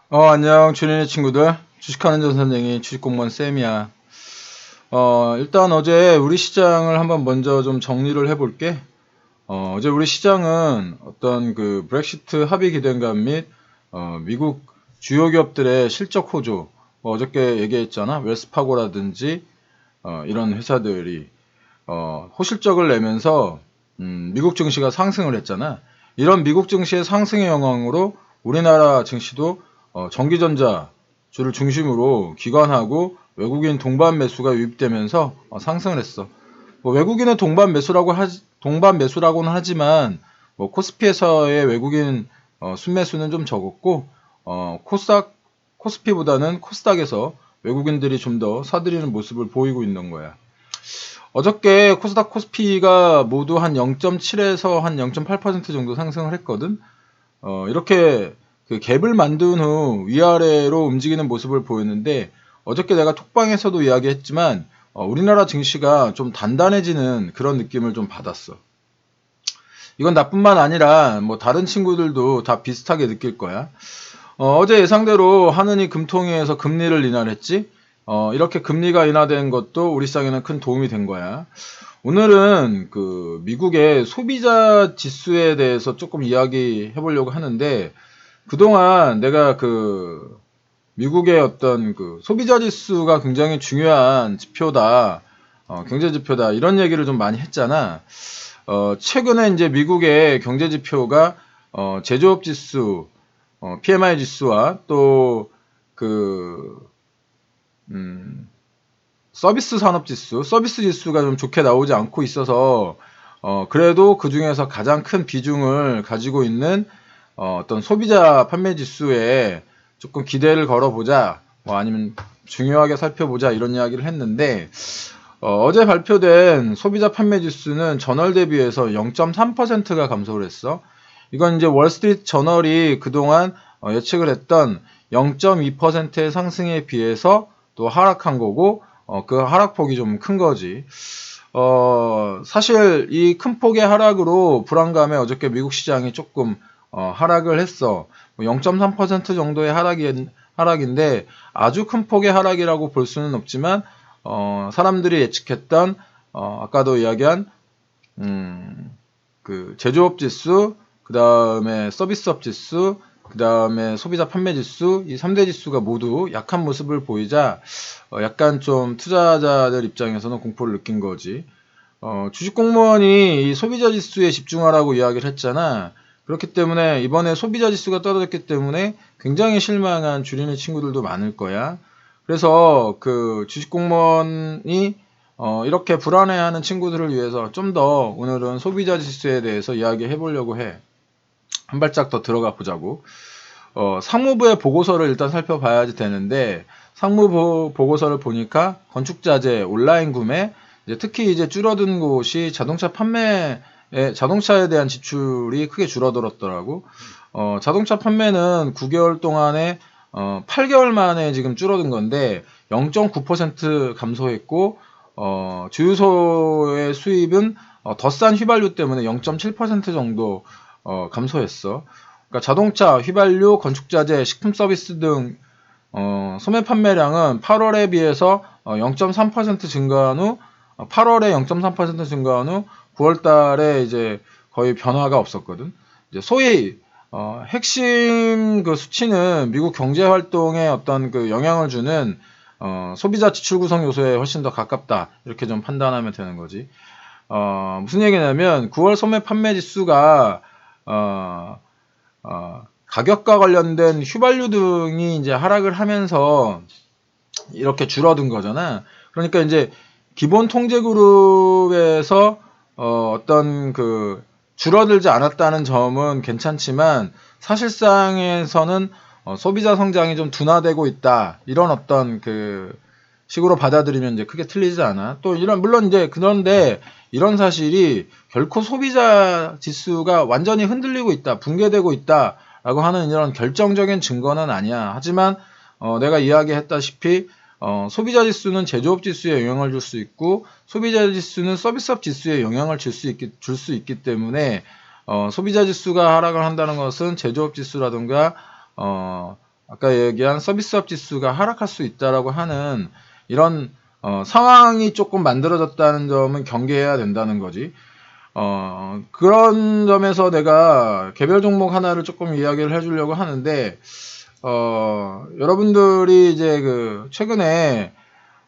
안녕, 주린이 친구들. 주식하는 전선생이 주식공무원 쌤이야. 일단 어제 우리 시장을 한번 먼저 좀 정리를 해볼게. 어제 우리 시장은 어떤 그 브렉시트 합의 기대감 및, 미국 주요 기업들의 실적 호조, 어저께 얘기했잖아. 웰스파고라든지, 이런 회사들이, 호실적을 내면서, 미국 증시가 상승을 했잖아. 이런 미국 증시의 상승의 영향으로 우리나라 증시도 전기전자주를 중심으로 기관하고 외국인 동반 매수가 유입되면서 상승을 했어. 뭐 외국인의 동반 매수라고는 하지만 뭐 코스피에서의 외국인 순매수는 좀 적었고 코스피보다는 코스닥에서 외국인들이 좀 더 사들이는 모습을 보이고 있는 거야. 어저께 코스닥 코스피가 모두 한 0.7에서 한 0.8% 정도 상승을 했거든. 이렇게 그 갭을 만든 후 위아래로 움직이는 모습을 보였는데 어저께 내가 톡방에서도 이야기했지만 우리나라 증시가 좀 단단해지는 그런 느낌을 좀 받았어. 이건 나뿐만 아니라 뭐 다른 친구들도 다 비슷하게 느낄 거야. 어제 예상대로 하느니 금통위에서 금리를 인하했지. 이렇게 금리가 인하된 것도 우리 시장에는 큰 도움이 된 거야. 오늘은 그 미국의 소비자 지수에 대해서 조금 이야기해 보려고 하는데 그동안 내가 그 미국의 어떤 그 소비자 지수가 굉장히 중요한 지표다, 경제 지표다 이런 얘기를 좀 많이 했잖아. 최근에 이제 미국의 경제 지표가 제조업 지수, PMI 지수와 또 그 서비스 산업 지수, 서비스 지수가 좀 좋게 나오지 않고 있어서 그래도 그 중에서 가장 큰 비중을 가지고 있는 어떤 소비자 판매 지수에 조금 기대를 걸어보자, 뭐 아니면 중요하게 살펴보자 이런 이야기를 했는데 어제 발표된 소비자 판매 지수는 전월 대비해서 0.3%가 감소를 했어. 이건 이제 월스트리트 저널이 그동안 예측을 했던 0.2%의 상승에 비해서 또 하락한 거고 그 하락폭이 좀 큰 거지. 사실 이 큰 폭의 하락으로 불안감에 어저께 미국 시장이 조금 하락을 했어. 0.3% 정도의 하락인데 아주 큰 폭의 하락이라고 볼 수는 없지만 사람들이 예측했던 아까도 이야기한 그 제조업 지수, 그 다음에 서비스업 지수, 그 다음에 소비자 판매 지수, 이 3대 지수가 모두 약한 모습을 보이자 약간 좀 투자자들 입장에서는 공포를 느낀 거지. 주식 공무원이 이 소비자 지수에 집중하라고 이야기를 했잖아. 그렇기 때문에 이번에 소비자 지수가 떨어졌기 때문에 굉장히 실망한 주린이 친구들도 많을 거야. 그래서 그 주식 공무원이 이렇게 불안해하는 친구들을 위해서 좀 더 오늘은 소비자 지수에 대해서 이야기해 보려고 해. 한 발짝 더 들어가 보자고. 상무부의 보고서를 일단 살펴봐야지 되는데 상무부 보고서를 보니까 건축자재 온라인 구매, 특히 이제 줄어든 곳이 자동차에 대한 지출이 크게 줄어들었더라고. 자동차 판매는 9개월 동안에 8개월 만에 지금 줄어든 건데 0.9% 감소했고 주유소의 수입은 더 싼 휘발유 때문에 0.7% 정도 감소했어. 그러니까 자동차, 휘발유, 건축자재, 식품 서비스 등 소매 판매량은 8월에 비해서 0.3% 증가한 후 8월에 0.3% 증가한 후 9월 달에 이제 거의 변화가 없었거든. 이제 소위 핵심 그 수치는 미국 경제 활동에 어떤 그 영향을 주는 소비자 지출 구성 요소에 훨씬 더 가깝다. 이렇게 좀 판단하면 되는 거지. 무슨 얘기냐면 9월 소매 판매 지수가 가격과 관련된 휘발유 등이 이제 하락을 하면서 이렇게 줄어든 거잖아. 그러니까 이제 기본 통제 그룹에서 어떤 그 줄어들지 않았다는 점은 괜찮지만 사실상에서는 소비자 성장이 좀 둔화되고 있다. 이런 어떤 그 식으로 받아들이면 이제 크게 틀리지 않아. 또 이런 물론 이제 그런데 이런 사실이 결코 소비자 지수가 완전히 흔들리고 있다, 붕괴되고 있다라고 하는 이런 결정적인 증거는 아니야. 하지만 내가 이야기했다시피 소비자 지수는 제조업 지수에 영향을 줄 수 있고 소비자 지수는 서비스업 지수에 영향을 줄 수 있기 때문에 소비자 지수가 하락을 한다는 것은 제조업 지수라든가 아까 얘기한 서비스업 지수가 하락할 수 있다라고 하는 이런 상황이 조금 만들어졌다는 점은 경계해야 된다는 거지. 그런 점에서 내가 개별 종목 하나를 조금 이야기를 해주려고 하는데, 여러분들이 이제 그 최근에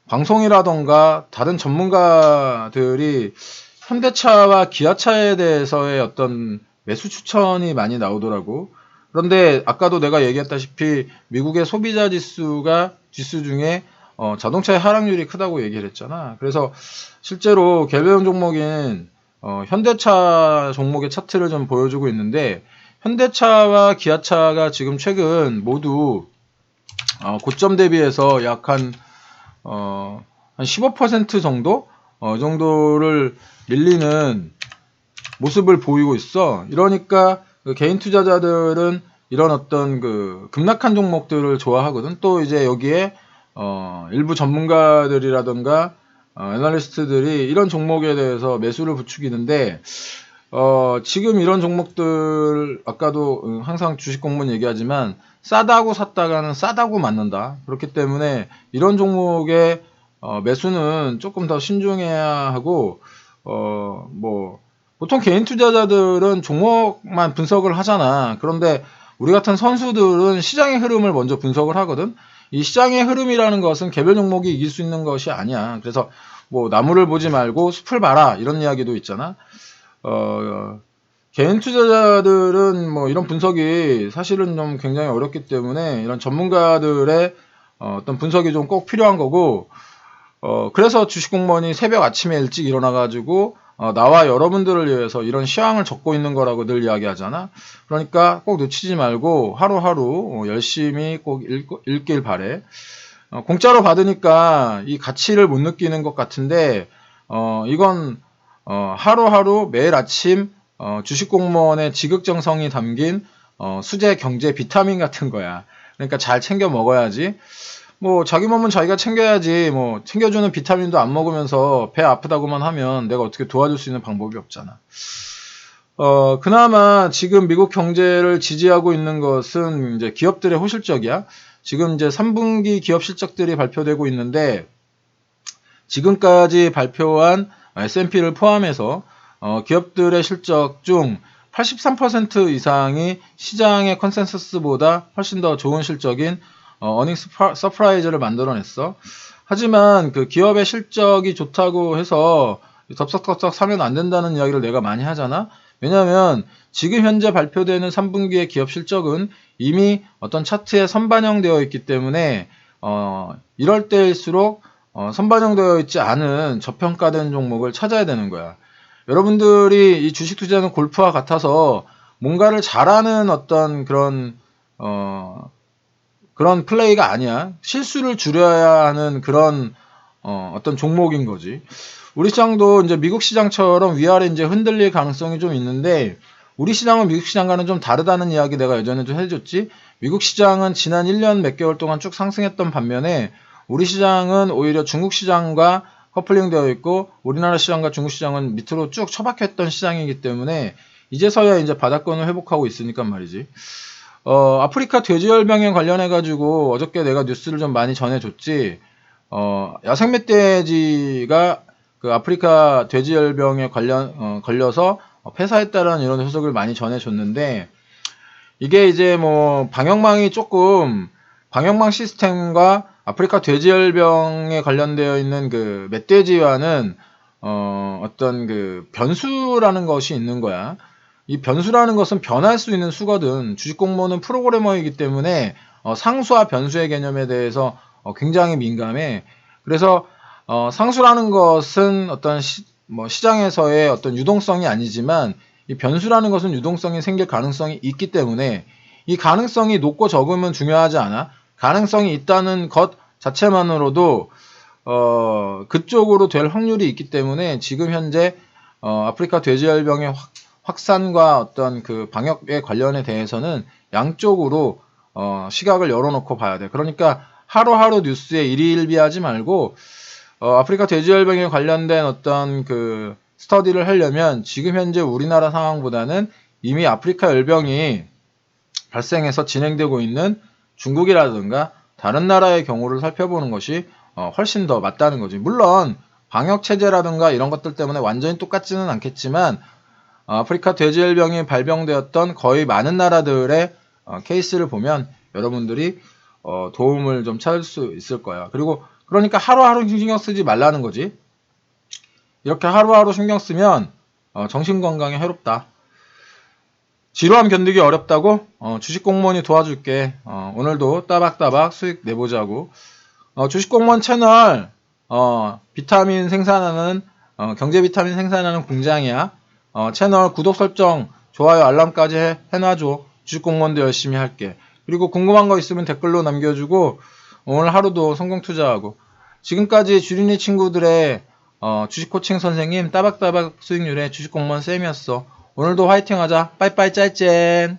방송이라던가 다른 전문가들이 현대차와 기아차에 대해서의 어떤 매수 추천이 많이 나오더라고. 그런데 아까도 내가 얘기했다시피 미국의 소비자 지수가 지수 중에 자동차의 하락률이 크다고 얘기를 했잖아. 그래서 실제로 개별 종목인 현대차 종목의 차트를 좀 보여주고 있는데, 현대차와 기아차가 지금 최근 모두 고점 대비해서 약 한 15% 정도 정도를 밀리는 모습을 보이고 있어. 이러니까 그 개인 투자자들은 이런 어떤 그 급락한 종목들을 좋아하거든. 또 이제 여기에 일부 전문가들이라던가 애널리스트들이 이런 종목에 대해서 매수를 부추기는데, 지금 이런 종목들 아까도 항상 주식 공무원 얘기하지만 싸다고 샀다가는 싸다고 맞는다. 그렇기 때문에 이런 종목의 매수는 조금 더 신중해야 하고, 뭐 보통 개인 투자자들은 종목만 분석을 하잖아. 그런데 우리 같은 선수들은 시장의 흐름을 먼저 분석을 하거든. 이 시장의 흐름이라는 것은 개별 종목이 이길 수 있는 것이 아니야. 그래서 뭐 나무를 보지 말고 숲을 봐라 이런 이야기도 있잖아. 개인 투자자들은 뭐 이런 분석이 사실은 좀 굉장히 어렵기 때문에 이런 전문가들의 어떤 분석이 좀 꼭 필요한 거고, 그래서 주식 공무원이 새벽 아침에 일찍 일어나가지고 나와 여러분들을 위해서 이런 시황을 적고 있는 거라고 늘 이야기하잖아. 그러니까 꼭 놓치지 말고 하루하루 열심히 꼭 읽길 바래. 공짜로 받으니까 이 가치를 못 느끼는 것 같은데, 이건 하루하루 매일 아침 주식 공무원의 지극정성이 담긴 수제 경제 비타민 같은 거야. 그러니까 잘 챙겨 먹어야지. 뭐 자기 몸은 자기가 챙겨야지. 뭐 챙겨주는 비타민도 안 먹으면서 배 아프다고만 하면 내가 어떻게 도와줄 수 있는 방법이 없잖아. 그나마 지금 미국 경제를 지지하고 있는 것은 이제 기업들의 호실적이야. 지금 이제 3분기 기업 실적들이 발표되고 있는데, 지금까지 발표한 S&P를 포함해서 기업들의 실적 중 83% 이상이 시장의 컨센서스보다 훨씬 더 좋은 실적인 어닝 서프라이즈를 만들어냈어. 하지만 그 기업의 실적이 좋다고 해서 덥석덥석 사면 안 된다는 이야기를 내가 많이 하잖아. 왜냐하면 지금 현재 발표되는 3분기의 기업 실적은 이미 어떤 차트에 선반영되어 있기 때문에 이럴 때일수록 선반영되어 있지 않은 저평가된 종목을 찾아야 되는 거야. 여러분들이 이 주식 투자는 골프와 같아서 뭔가를 잘하는 어떤 그런 플레이가 아니야. 실수를 줄여야 하는 그런 어떤 종목인 거지. 우리 시장도 이제 미국 시장처럼 위아래 이제 흔들릴 가능성이 좀 있는데, 우리 시장은 미국 시장과는 좀 다르다는 이야기 내가 예전에 좀 해줬지. 미국 시장은 지난 1년 몇 개월 동안 쭉 상승했던 반면에 우리 시장은 오히려 중국 시장과 커플링 되어 있고 우리나라 시장과 중국 시장은 밑으로 쭉 처박혔던 시장이기 때문에 이제서야 이제 바닥권을 회복하고 있으니까 말이지. 아프리카 돼지열병에 관련해 가지고 어저께 내가 뉴스를 좀 많이 전해줬지. 야생 멧돼지가 그 아프리카 돼지열병에 걸려서 폐사했다라는 이런 소식을 많이 전해줬는데, 이게 이제 뭐 방역망 시스템과 아프리카 돼지열병에 관련되어 있는 그 멧돼지와는 어떤 그 변수라는 것이 있는 거야. 이 변수라는 것은 변할 수 있는 수거든. 주식 공무원은 프로그래머이기 때문에 상수와 변수의 개념에 대해서 굉장히 민감해. 그래서 상수라는 것은 어떤 시장에서의 어떤 유동성이 아니지만, 이 변수라는 것은 유동성이 생길 가능성이 있기 때문에 이 가능성이 높고 적으면 중요하지 않아. 가능성이 있다는 것 자체만으로도 그쪽으로 될 확률이 있기 때문에 지금 현재 아프리카 돼지열병의 확산과 어떤 그 방역에 관련에 대해서는 양쪽으로 시각을 열어놓고 봐야 돼. 그러니까 하루하루 뉴스에 일희일비하지 말고 아프리카 돼지열병에 관련된 어떤 그 스터디를 하려면 지금 현재 우리나라 상황보다는 이미 아프리카 열병이 발생해서 진행되고 있는 중국이라든가 다른 나라의 경우를 살펴보는 것이 훨씬 더 맞다는 거지. 물론 방역체제라든가 이런 것들 때문에 완전히 똑같지는 않겠지만 아프리카 돼지열병이 발병되었던 거의 많은 나라들의 케이스를 보면 여러분들이 도움을 좀 찾을 수 있을 거야. 그리고 그러니까 하루하루 신경 쓰지 말라는 거지. 이렇게 하루하루 신경 쓰면 정신건강에 해롭다. 지루함 견디기 어렵다고? 주식공무원이 도와줄게. 오늘도 따박따박 수익 내보자고. 주식공무원 채널 비타민 생산하는 경제 비타민 생산하는 공장이야. 채널 구독 설정, 좋아요, 알람까지 해놔줘. 주식공무원도 열심히 할게. 그리고 궁금한 거 있으면 댓글로 남겨주고 오늘 하루도 성공 투자하고. 지금까지 주린이 친구들의 주식 코칭 선생님 따박따박 수익률의 주식공무원 쌤이었어. 오늘도 화이팅 하자. 빠이빠이 짤젠.